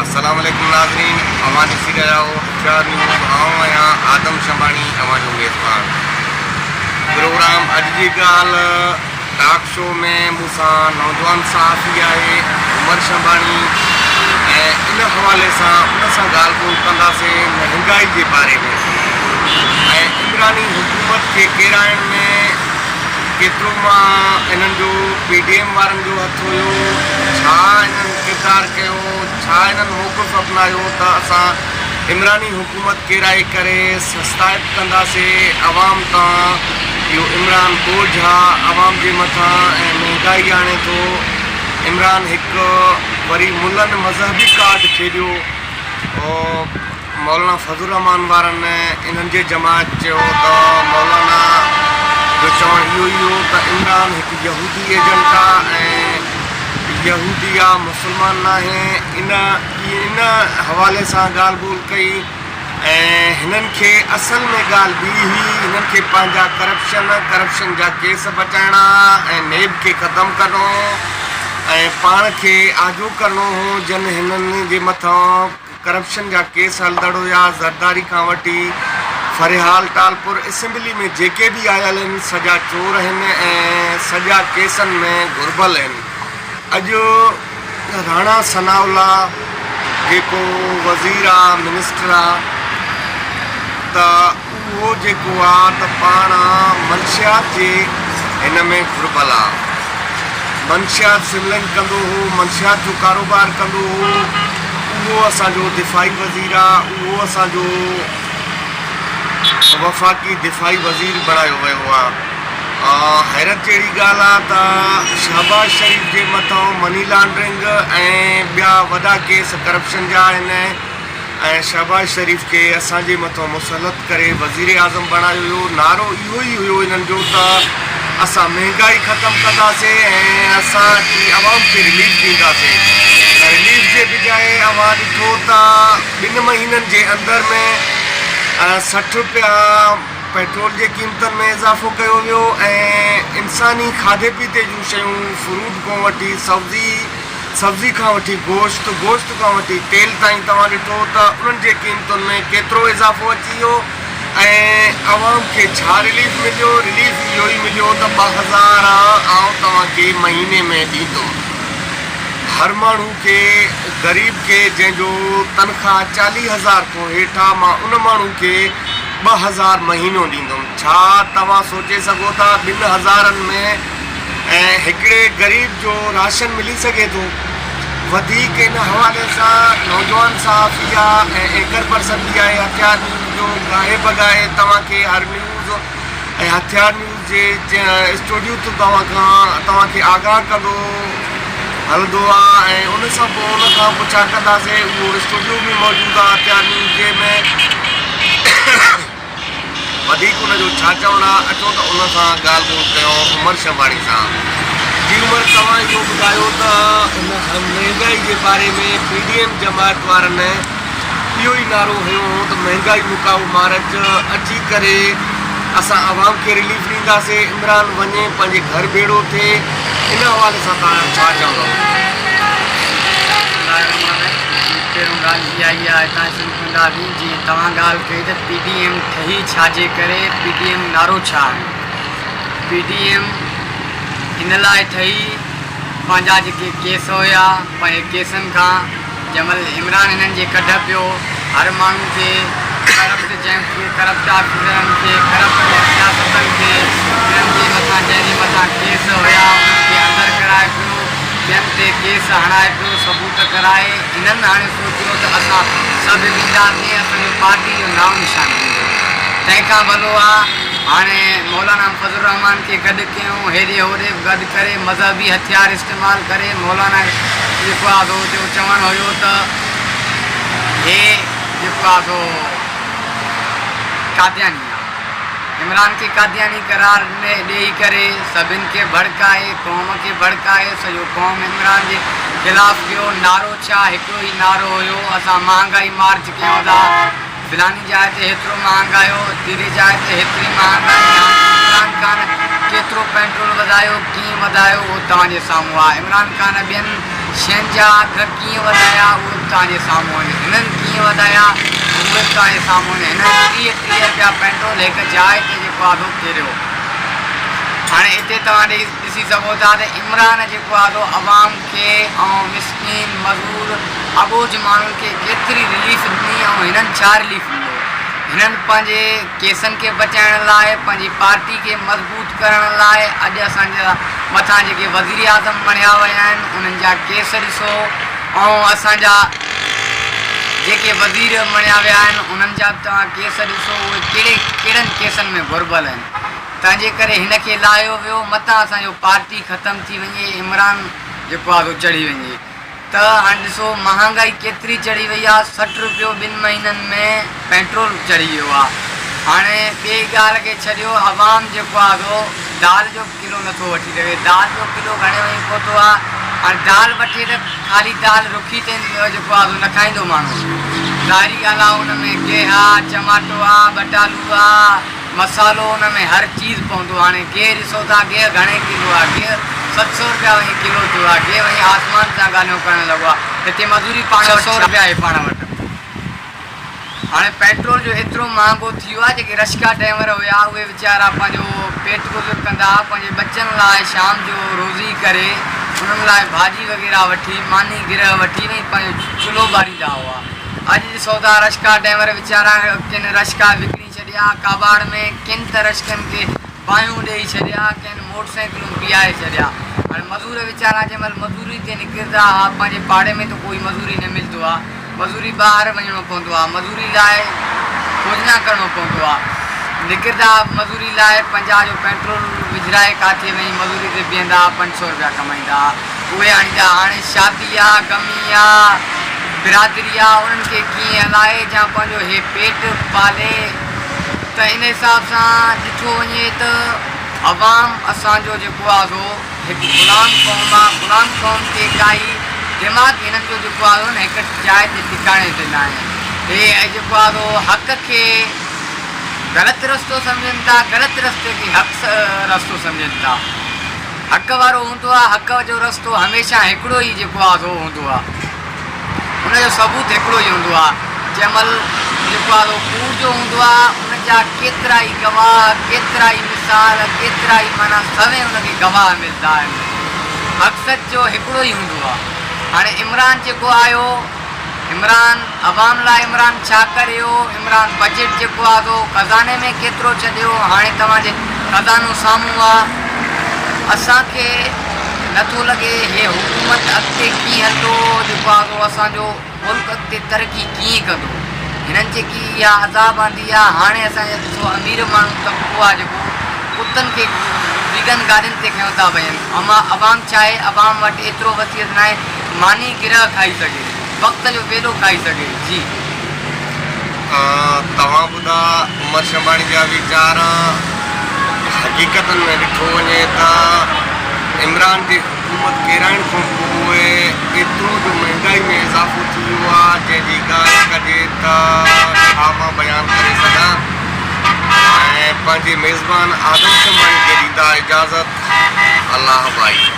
अस्सलाम वालेकुम नाज़रीन, अवां ॾिसी रहिया हो हथियार न्यूज़। आऊं आहियां आदम शंबाणी, अवां जो मेज़बान। प्रोग्राम अॼु जी ॻाल्हि टॉक शो में मूंसां नौजवान सहाफ़ी आहे उमर शंबाणी, ऐं इन हवाले सां उन सां ॻाल्हि ॿोल कंदासीं महांगाई जे बारे में ऐं इमरानी हुकूमत खे किराइण में केतिरो मां इन्हनि जो PDM वारनि जो हथु हुयो, छा इन्हनि किरदारु कयो, छा इन्हनि मौक़िफ़ अपनायो त असां इमरानी हुकूमत किराए करे सस्तायत कंदासीं अवाम तां। इहो इमरान बोझ आहे अवाम जे मथां ऐं महांगाई आणे थो। इमरान हिकु वरी मुल्हनि मज़हबी कार्ड खेॾियो और मौलाना फज़लुर रहमान वारनि इन्हनि जे जमात चयो त मौलाना जो चवणु इहो ई हो त इमरान हिकु यहूदी एजेंट आहे ऐं यहूदी आहे, मुस्लमान न आहे। इन हवाले सां ॻाल्हि ॿोल कई ऐं हिननि खे असल में ॻाल्हि ॿी हुई, हिननि खे पंहिंजा करप्शन जा केस बचाइणा ऐं नेब खे ख़तमु करिणो ऐं पाण खे आजो करिणो हो। जन हिननि जे मथां करप्शन जा केस हलंदड़ हुया, ज़रदारी खां वठी फरिहाल टालपुर असेंबली में जेके बि आयल आहिनि सॼा चोर आहिनि ऐं सॼा केसनि में घुरबल आहिनि। अॼु राणा सनाउल्ला जेको वज़ीर आहे, मिनिस्टर आहे, त उहो जेको आहे त पाण मंशियात जे हिन में घुरबल आहे। मंशियात सिमलिंग कंदो हो, मंशियात जो कारोबार कंदो हो। उहो असांजो दिफ़ाई वज़ीर आहे, उहो असांजो वफ़ाक़ी दिफ़ाई वज़ीर बणायो वियो आहे। हैरत जहिड़ी ॻाल्हि आहे त शहबाज शरीफ़ जे मथां मनी लॉन्ड्रिंग ऐं ॿिया वॾा केस करप्शन जा आहिनि ऐं शहबाज शरीफ़ खे असांजे मथां मुसलत करे वज़ीर आज़म बणायो हुयो। नारो इहो ई हुयो हिननि जो त असां महांगाई ख़तमु कंदासीं ऐं असां आवाम खे रिलीफ ॾींदासीं। रिलीफ जे बजाए अवां ॾिठो त 2 महीननि जे अंदरि में 60 रुपया पेट्रोल जे क़ीमतनि में इज़ाफ़ो कयो वियो ऐं इंसानी खाधे पीते जूं शयूं, फ्रूट खां वठी सब्ज़ी खां वठी गोश्त खां वठी तेल ताईं तव्हां ॾिठो त उन्हनि जे क़ीमतुनि में केतिरो इज़ाफ़ो अची वियो ऐं अवाम खे छा रिलीफ मिलियो। रिलीफ इहो ई मिलियो त 2000 आउं तव्हांखे महीने में ॾींदुमि। हर माण्हू खे, ग़रीब खे जंहिंजो तनख़्वाह 40,000 खां हेठां, मां उन माण्हू खे 2000 महीनो ॾींदुमि। छा तव्हां सोचे सघो था 2000 में ऐं हिकिड़े ग़रीब जो राशन मिली सघे थो? वधीक इन हवाले सां नौजवान सहाफ़ी आहे ऐं एकर पर्सन बि आहे हथियार न्यूज़ जो, गाहे बगाए तव्हांखे हर न्यूज़ ऐं हथियार न्यूज़ जे स्टूडियो तो तव्हांखे आगाह कंदो हलंदो आहे ऐं उन सां पोइ उन खां पोइ छा कंदासीं। उहो स्टूडियो बि मौजूदु आहे हथियार न्यूज़ जे में। वधीक उनजो छा चवणु आहे, अचो त उन सां ॻाल्हि ॿोल कयूं उमर शंबाणी सां। जी उमर, तव्हां इहो ॿुधायो त हिन महांगाई जे बारे में PDM जमात वारनि इहो ई नारो हयो हो त महांगाई मुकाओ मार्च अची करे असां आवाम खे रिलीफ ॾींदासीं, इमरान वञे पंहिंजे घर बेड़ो थिए। इन हवाले सां तव्हां छा चवंदव? पहिरों ॻाल्हि इहा ई आहे, तव्हां शुरू कंदासीं जीअं तव्हां ॻाल्हि कई त PDM ठही छाजे करे, PDM नारो छा आहे। PDM हिन लाइ ठही पंहिंजा जेके केस हुया, पंहिंजे केसनि खां जंहिंमहिल इमरान हिननि जे कढ पियो, हर माण्हू खे करप्ट ऑफिसरनि खे, करप्ट सियासतनि खे, हिननि जे मथां जंहिंजे मथां केस हुया उन्हनि खे अंदरि कराए पियो, ॿियनि ते केस हणाए पियो, सबूत कराए। हिननि हाणे सोचियो त असां सभु ॾींदासीं, असांजो पार्टी जो नाम निशान ॾींदो। तंहिंखां भलो आहे हाणे मौलाना फज़लुर रहमान खे गॾु कयूं, हेॾे होॾे गॾु करे मज़हबी हथियार इस्तेमालु करे मौलाना जेको आहे जो चवणु हुयो त हे जेको आहे कादियानी आहे, इमरान खे कादियानी करार ॾेई करे सभिनि खे भड़काए, क़ौम खे भड़काए, सॼो क़ौम इमरान जे ख़िलाफ़ु कयो। नारो छा? हिकिड़ो ई नारो हुयो, असां महांगाई मार्च कयूं था, फलानी जाइ ते हेतिरो महांगायो, तीरी जाइ ते हेतिरी महांगाई। इमरान खान केतिरो पेट्रोल वधायो, कीअं वधायो, उहो तव्हांजे साम्हूं आहे। इमरान खान ॿियनि शयुनि जा अघ कीअं वधाया, उहो तव्हांजे साम्हूं आहिनि। हिननि कीअं वधाया उहे तव्हांजे साम्हूं आहिनि। हिननि 30 रुपया पेट्रोल हिकु जाइ ते जेको आहे किरियो। हाणे हिते तव्हां ॾिसी सघो था त इमरान जेको आहे अवाम खे ऐं मिसकिन मज़दूर अबोज माण्हुनि खे केतिरी रिलीफ ॾिनी ऐं हिननि छा रिलीफ ॾिनो। हिननि पंहिंजे केसनि खे बचाइण लाइ, पंहिंजी पार्टी खे मज़बूत करण लाइ अॼु असांजा मथां जेके वज़ीर आज़म मणिया विया आहिनि उन्हनि जा केस ॾिसो, ऐं असांजा जेके वज़ीर मणिया विया आहिनि उन्हनि जा तव्हां केस ॾिसो, उहे कहिड़नि केसनि में घुरबल आहिनि। तंहिंजे करे हिनखे लाहियो वियो, मथां असांजो पार्टी ख़तमु थी वञे, इमरान जेको आहे चढ़ी वञे। त हाणे ॾिसो महांगाई केतिरी चढ़ी वई आहे। 60 रुपियो 2 महीननि में पेट्रोल चढ़ी वियो आहे। हाणे ॿिए ॻाल्हि खे छॾियो, अवाम जेको आहे दाल जो किलो नथो वठी सघे। दाल जो किलो घणे वञी पहुतो आहे। हाणे दाल वठे त ख़ाली दाल रुखी ते जेको आहे न खाईंदो माण्हू। ज़ाहिरी ॻाल्हि आहे, हुन में गेह आहे, टमाटो आहे, बटालू आहे, मसालो, हुन में हर चीज़ पवंदो। हाणे गेह ॾिसो था, गेह घणे किलो आहे? गेह 700 रुपया वञी किलो थियो आहे। गेह वञी आसमान सां ॻाल्हियूं करणु लॻो आहे। हिते मज़ूरी 500 रुपया आहे पाण वटि। हाणे पेट्रोल जो एतिरो महांगो थी वियो आहे, जेके रश्का ड्राइवर हुआ उहे वीचारा पंहिंजो पेट गुज़र कंदा, पंहिंजे बच्चनि लाइ शाम जो रोज़ी करे उन्हनि लाइ भाॼी वग़ैरह वठी, मानी गिरह वठी वञी पंहिंजो चुल्हो ॿारींदा हुआ। अॼु ॾिसो था रश्का ड्राइवर वीचारा किन रश्का विकिणी छॾिया काबाड़ में, किन त रश्कनि खे बायूं ॾेई छॾिया, किन मोटरसाइकिलूं बीहाए छॾिया। हाणे मज़ूर वीचारा जंहिं महिल मज़ूरी ते निकिरंदा हुआ, पंहिंजे पाड़े में त कोई मज़ूरी न मिलंदो आहे, मज़ूरी ॿाहिरि वञिणो पवंदो आहे, मज़ूरी लाइ खोजना करिणो पवंदो आहे। निकिरंदा मज़ूरी लाइ 50 जो पेट्रोल विझराए किथे वञी मज़ूरी ते बीहंदा, 500 रुपया कमाईंदा, उहे आणींदा। हाणे शादी आहे, गमी आहे, बिरादरी आहे, उन्हनि खे कीअं हलाए या पंहिंजो हे पेट पाले। त इन हिसाब सां ॾिठो वञे त अवाम असांजो जेको आहे हिकु ग़ुलाम क़ौम आहे। ग़ुलाम क़ौम ते काई दिमाग़ हिननि जो जेको आहे न हिकु जाइ ते टिकाणे ते न आहे। हे जेको आहे हक़ खे ग़लति रस्तो सम्झनि था, ग़लति रस्ते खे हक़ रस्तो सम्झनि था। हक़ वारो हूंदो आहे, हक़ जो रस्तो हमेशह हिकिड़ो ई जेको आहे हूंदो आहे, हुनजो सबूत हिकिड़ो ई हूंदो आहे। जंहिं महिल जेको आहे कूड़ जो हूंदो आहे, उन जा केतिरा ई गवाह, केतिरा ई मिसाल, केतिरा ई माना सवें हुनखे गवाह मिलंदा आहिनि। हक़ सच जो हिकिड़ो ई हूंदो आहे। हाणे इमरान जेको आयो, इमरान अवाम लाइ इमरान छा करियो? इमरान बजट जेको आहे खज़ाने में केतिरो छॾियो? हाणे तव्हांजे खज़ानो साम्हूं आहे। असांखे नथो लॻे हे हुकूमत अॻिते कीअं हलंदो, जेको आहे असांजो मुल्क अॻिते तरक़ी कीअं कंदो। हिननि जेकी इहा अज़ाब आंदी आहे, हाणे असांजा ॾिसो अमीर माण्हू तबिको आहे जेको कुतनि खे वीगन गाॾियुनि ते खयूं था वञनि। अवाम छा आहे, अवाम वटि एतिरो वसीयत न आहे मानी गिरह खाई सघे, वक़्त जो वेलो खाई सघे। जी तव्हां ॿुधा उमर शंबाणी जा वीचार। हक़ीक़तनि में ॾिठो वञे त इमरान जी हुकूमत किराइण खां पोइ एतिरो जो महांगाई में इज़ाफ़ो थी वियो आहे, जंहिंजी ॻाल्हि कजे त छा मां बयानु करे सघां। ऐं पंहिंजे मेज़बान आदम शंबाणी खे ॾींदा इजाज़त। अलाह भाई।